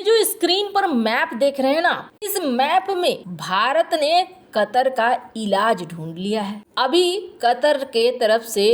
जो स्क्रीन पर मैप देख रहे हैं ना, इस मैप में भारत ने कतर का इलाज ढूंढ लिया है। अभी कतर के तरफ से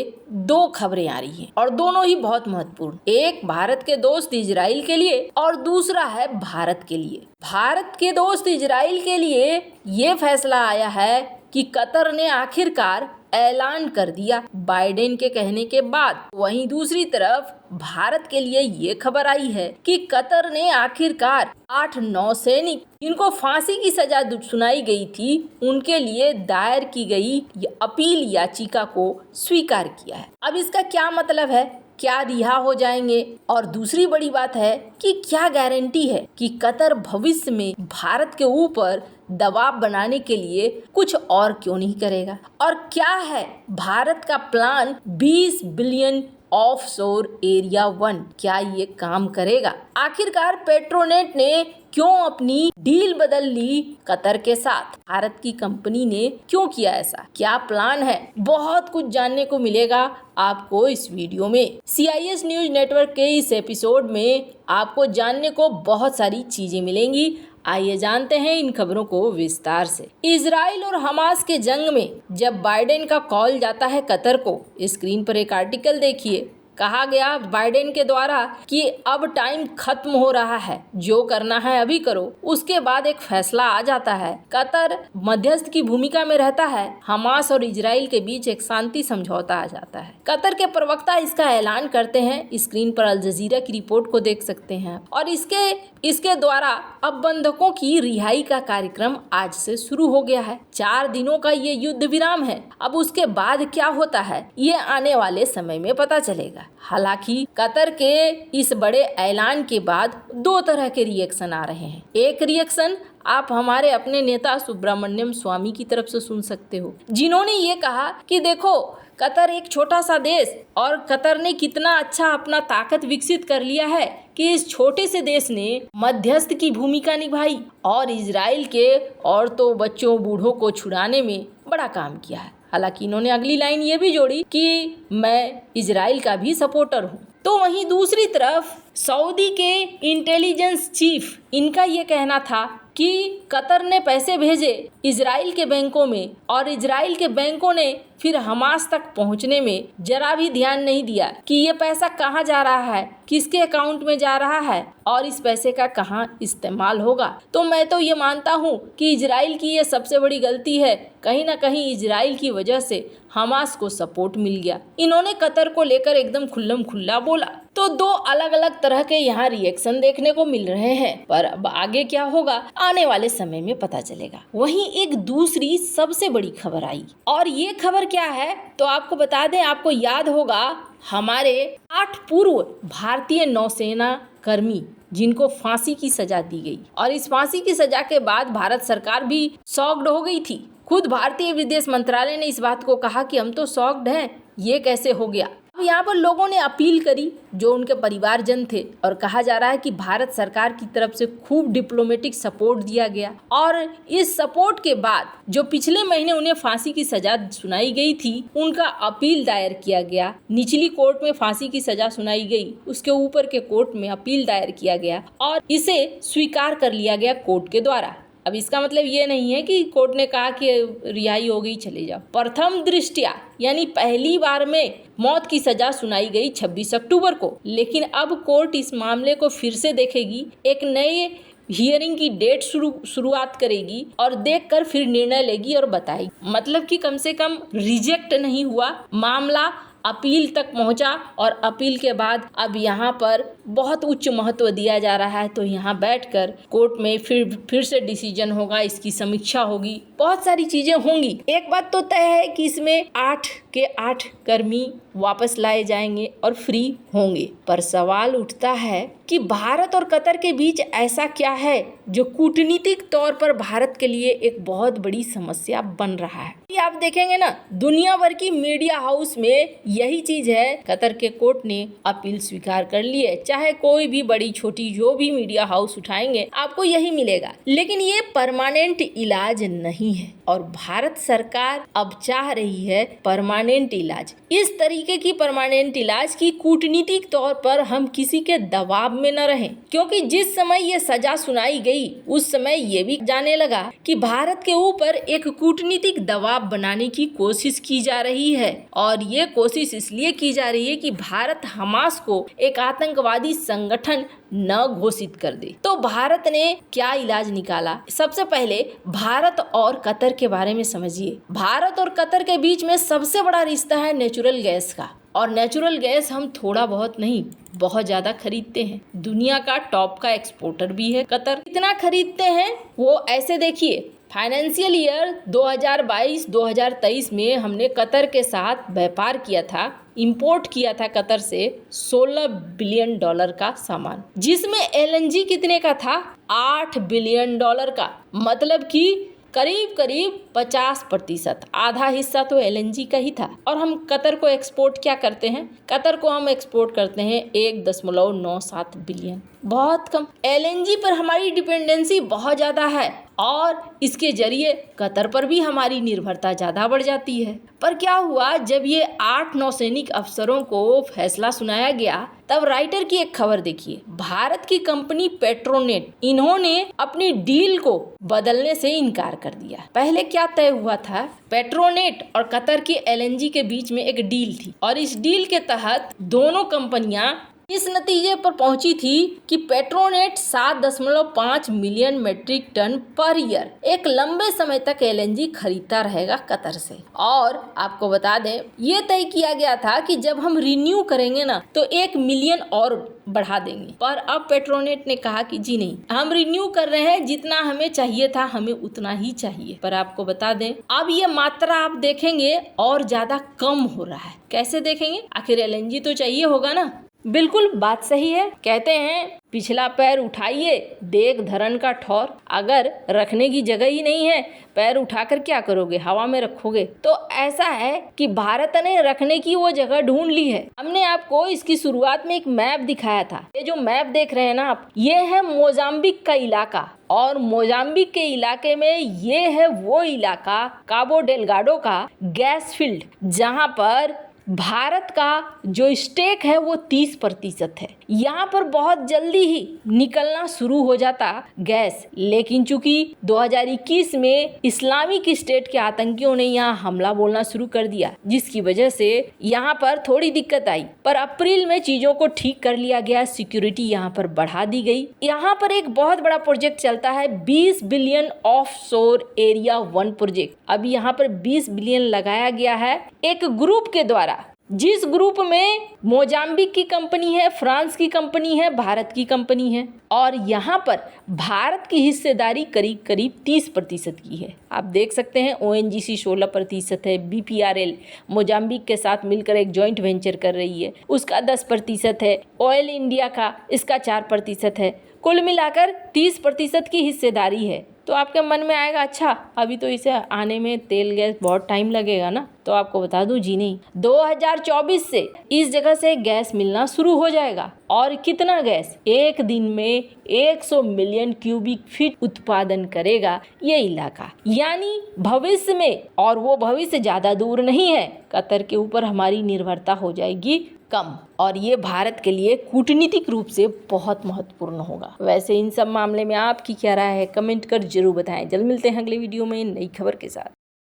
2 खबरें आ रही हैं और दोनों ही बहुत महत्वपूर्ण। एक भारत के दोस्त इजराइल के लिए और दूसरा है भारत के लिए। भारत के दोस्त इजराइल के लिए ये फैसला आया है कि कतर ने आखिरकार ऐलान कर दिया बाइडेन के कहने के बाद। वहीं दूसरी तरफ भारत के लिए ये खबर आई है कि कतर ने आखिरकार 8 नौसैनिक जिनको फांसी की सजा सुनाई गई थी उनके लिए दायर की गई अपील याचिका को स्वीकार किया है। अब इसका क्या मतलब है, क्या रिहा हो जाएंगे? और दूसरी बड़ी बात है कि क्या गारंटी है कि कतर भविष्य में भारत के ऊपर दबाव बनाने के लिए कुछ और क्यों नहीं करेगा? और क्या है भारत का प्लान 20 बिलियन ऑफशोर एरिया 1, क्या ये काम करेगा? आखिरकार पेट्रोनेट ने क्यों अपनी डील बदल ली कतर के साथ? भारत की कंपनी ने क्यों किया ऐसा? क्या प्लान है? बहुत कुछ जानने को मिलेगा आपको इस वीडियो में। CIS न्यूज नेटवर्क के इस एपिसोड में आपको जानने को बहुत सारी चीजें मिलेंगी। आइए जानते हैं इन खबरों को विस्तार से। इजराइल और हमास के जंग में जब बाइडेन का कॉल जाता है कतर को, स्क्रीन पर एक आर्टिकल देखिए। कहा गया बाइडेन के द्वारा कि अब टाइम खत्म हो रहा है, जो करना है अभी करो। उसके बाद एक फैसला आ जाता है। कतर मध्यस्थ की भूमिका में रहता है। हमास और इजराइल के बीच एक शांति समझौता आ जाता है। कतर के प्रवक्ता इसका ऐलान करते हैं। स्क्रीन पर अल जजीरा की रिपोर्ट को देख सकते हैं। और इसके द्वारा अब बंधकों की रिहाई का कार्यक्रम आज से शुरू हो गया है। 4 दिनों का ये युद्ध विराम है। अब उसके बाद क्या होता है ये आने वाले समय में पता चलेगा। हालांकि कतर के इस बड़े ऐलान के बाद 2 तरह के रिएक्शन आ रहे हैं। एक रिएक्शन आप हमारे अपने नेता सुब्रमण्यम स्वामी की तरफ से सुन सकते हो, जिन्होंने ये कहा कि देखो कतर एक छोटा सा देश और कतर ने कितना अच्छा अपना ताकत विकसित कर लिया है कि इस छोटे से देश ने मध्यस्थ की भूमिका निभाई और इजराइल के औरतों, बच्चों, बूढ़ों को छुड़ाने में बड़ा काम किया है। हालांकि इन्होंने अगली लाइन ये भी जोड़ी कि मैं इजराइल का भी सपोर्टर हूँ। तो वहीं दूसरी तरफ सऊदी के इंटेलिजेंस चीफ, इनका ये कहना था कि कतर ने पैसे भेजे इजराइल के बैंकों में और इजराइल के बैंकों ने फिर हमास तक पहुंचने में जरा भी ध्यान नहीं दिया कि ये पैसा कहाँ जा रहा है, किसके अकाउंट में जा रहा है और इस पैसे का कहाँ इस्तेमाल होगा। तो मैं तो ये मानता हूँ कि इजराइल की ये सबसे बड़ी गलती है। कहीं ना कहीं इजराइल की वजह से हमास को सपोर्ट मिल गया। इन्होंने कतर को लेकर एकदम खुल्लम खुल्ला बोला। तो 2 अलग अलग तरह के यहाँ रिएक्शन देखने को मिल रहे हैं, पर अब आगे क्या होगा आने वाले समय में पता चलेगा। वहीं एक दूसरी सबसे बड़ी खबर आई और ये खबर क्या है तो आपको बता दें, आपको याद होगा हमारे 8 पूर्व भारतीय नौसेना कर्मी जिनको फांसी की सजा दी गई और इस फांसी की सजा के बाद भारत सरकार भी शॉक्ड हो गई थी। खुद भारतीय विदेश मंत्रालय ने इस बात को कहा कि हम तो शॉक्ड हैं, ये कैसे हो गया। अब यहाँ पर लोगों ने अपील करी जो उनके परिवारजन थे और कहा जा रहा है कि भारत सरकार की तरफ से खूब डिप्लोमेटिक सपोर्ट दिया गया और इस सपोर्ट के बाद जो पिछले महीने उन्हें फांसी की सजा सुनाई गई थी उनका अपील दायर किया गया। निचली कोर्ट में फांसी की सजा सुनाई गई, उसके ऊपर के कोर्ट में अपील दायर किया गया और इसे स्वीकार कर लिया गया कोर्ट के द्वारा। अब इसका मतलब ये नहीं है कि कोर्ट ने कहा कि रिहाई हो गई चले जाओ। प्रथम दृष्टया यानी पहली बार में मौत की सजा सुनाई गई 26 अक्टूबर को, लेकिन अब कोर्ट इस मामले को फिर से देखेगी, एक नए हियरिंग की डेट शुरुआत करेगी और देखकर फिर निर्णय लेगी और बताएगी। मतलब कि कम से कम रिजेक्ट नहीं हुआ मामला, अपील तक पहुंचा और अपील के बाद अब यहाँ पर बहुत उच्च महत्व दिया जा रहा है। तो यहाँ बैठकर कोर्ट में फिर से डिसीजन होगा, इसकी समीक्षा होगी, बहुत सारी चीजें होंगी। एक बात तो तय है कि इसमें 8 के 8 कर्मी वापस लाए जाएंगे और फ्री होंगे। पर सवाल उठता है कि भारत और कतर के बीच ऐसा क्या है जो कूटनीतिक तौर पर भारत के लिए एक बहुत बड़ी समस्या बन रहा है। आप देखेंगे ना, दुनिया भर की मीडिया हाउस में यही चीज है। कतर के कोर्ट ने अपील स्वीकार कर ली है। चाहे कोई भी बड़ी छोटी जो भी मीडिया हाउस उठाएंगे आपको यही मिलेगा, लेकिन ये परमानेंट इलाज नहीं है। और भारत सरकार अब चाह रही है परमानेंट इलाज। इस तरीके की परमानेंट इलाज की कूटनीतिक तौर पर हम किसी के दबाव में न रहें, क्योंकि जिस समय ये सजा सुनाई गई उस समय ये भी जाने लगा कि भारत के ऊपर एक कूटनीतिक दबाव बनाने की कोशिश की जा रही है। और ये कोशिश इसलिए की जा रही है कि भारत हमास को एक आतंकवादी संगठन न घोषित कर दे। तो भारत ने क्या इलाज निकाला? सबसे पहले भारत और कतर के बारे में समझिए। भारत और कतर के बीच में सबसे बड़ा रिश्ता है नेचुरल गैस का, और नेचुरल गैस हम थोड़ा बहुत नहीं बहुत ज्यादा खरीदते हैं। दुनिया का टॉप का एक्सपोर्टर भी है कतर। कितना खरीदते हैं वो ऐसे देखिए, फाइनेंशियल ईयर 2022-2023 में हमने कतर के साथ व्यापार किया था, इंपोर्ट किया था कतर से $16 बिलियन का सामान, जिसमें एलएनजी कितने का था? $8 बिलियन का। मतलब कि करीब करीब 50%, आधा हिस्सा तो एलएनजी का ही था। और हम कतर को एक्सपोर्ट क्या करते हैं? कतर को हम एक्सपोर्ट करते हैं 1.97 बिलियन, बहुत कम। एलएनजी पर हमारी डिपेंडेंसी बहुत ज़्यादा है और इसके जरिए कतर पर भी हमारी निर्भरता ज़्यादा बढ़ जाती है। पर क्या हुआ, जब ये 8 नौसैनिक अफसरों को फैसला सुनाया गया तब राइटर की एक खबर देखिए। भारत की कंपनी पेट्रोनेट, इन्होंने अपनी डील को बदलने से इनकार कर दिया। पहले क्या तय हुआ था? पेट्रोनेट और कतर की एलएनजी के बीच में एक डील थी और इस डील के तहत दोनों कंपनियां इस नतीजे पर पहुंची थी कि Petronet 7.5 million metric tonne per year एक लंबे समय तक एलएनजी खरीदता रहेगा कतर से। और आपको बता दें, ये तय किया गया था कि जब हम रिन्यू करेंगे ना तो 1 मिलियन और बढ़ा देंगे। पर अब पेट्रोनेट ने कहा कि जी नहीं, हम रिन्यू कर रहे हैं, जितना हमें चाहिए था हमें उतना ही चाहिए। पर आपको बता दें, अब ये मात्रा आप देखेंगे और ज्यादा कम हो रहा है। कैसे देखेंगे? आखिर एलएनजी तो चाहिए होगा ना। बिल्कुल बात सही है। कहते हैं पिछला पैर उठाइए, देख धरन का ठौर। अगर रखने की जगह ही नहीं है, पैर उठाकर क्या करोगे? हवा में रखोगे। तो ऐसा है कि भारत ने रखने की वो जगह ढूंढ ली है। हमने आपको इसकी शुरुआत में एक मैप दिखाया था। ये जो मैप देख रहे हैं ना आप, ये है मोजाम्बिक का इलाका। और मोजाम्बिक के इलाके में ये है वो इलाका काबो डेलगाडो का गैस फील्ड, जहां पर भारत का जो स्टेक है वो 30% है। यहाँ पर बहुत जल्दी ही निकलना शुरू हो जाता गैस, लेकिन चूंकि 2021 में इस्लामिक स्टेट के आतंकियों ने यहाँ हमला बोलना शुरू कर दिया, जिसकी वजह से यहाँ पर थोड़ी दिक्कत आई। पर अप्रैल में चीजों को ठीक कर लिया गया, सिक्योरिटी यहाँ पर बढ़ा दी गई। यहाँ पर एक बहुत बड़ा प्रोजेक्ट चलता है, 20 बिलियन ऑफशोर एरिया 1 प्रोजेक्ट। अभी यहाँ पर 20 बिलियन लगाया गया है एक ग्रुप के द्वारा, जिस ग्रुप में मोजाम्बिक की कंपनी है, फ्रांस की कंपनी है, भारत की कंपनी है। और यहाँ पर भारत की हिस्सेदारी करीब करीब 30% की है। आप देख सकते हैं ONGC 16% है, BPRL मोजाम्बिक के साथ मिलकर एक जॉइंट वेंचर कर रही है, उसका 10% है, ऑयल इंडिया का इसका 4% है। कुल मिलाकर 30% की हिस्सेदारी है। तो आपके मन में आएगा, अच्छा अभी तो इसे आने में तेल गैस बहुत टाइम लगेगा ना। तो आपको बता दूं, जी नहीं, 2024 से इस जगह से गैस मिलना शुरू हो जाएगा। और कितना गैस? एक दिन में 100 मिलियन क्यूबिक फीट उत्पादन करेगा ये इलाका। यानी भविष्य में, और वो भविष्य ज्यादा दूर नहीं है, कतर के ऊपर हमारी निर्भरता हो जाएगी कम। और ये भारत के लिए कूटनीतिक रूप से बहुत महत्वपूर्ण होगा। वैसे इन सब मामले में आपकी क्या राय है? कमेंट कर जरूर बताएं। जल्द मिलते हैं अगले वीडियो में नई खबर के साथ।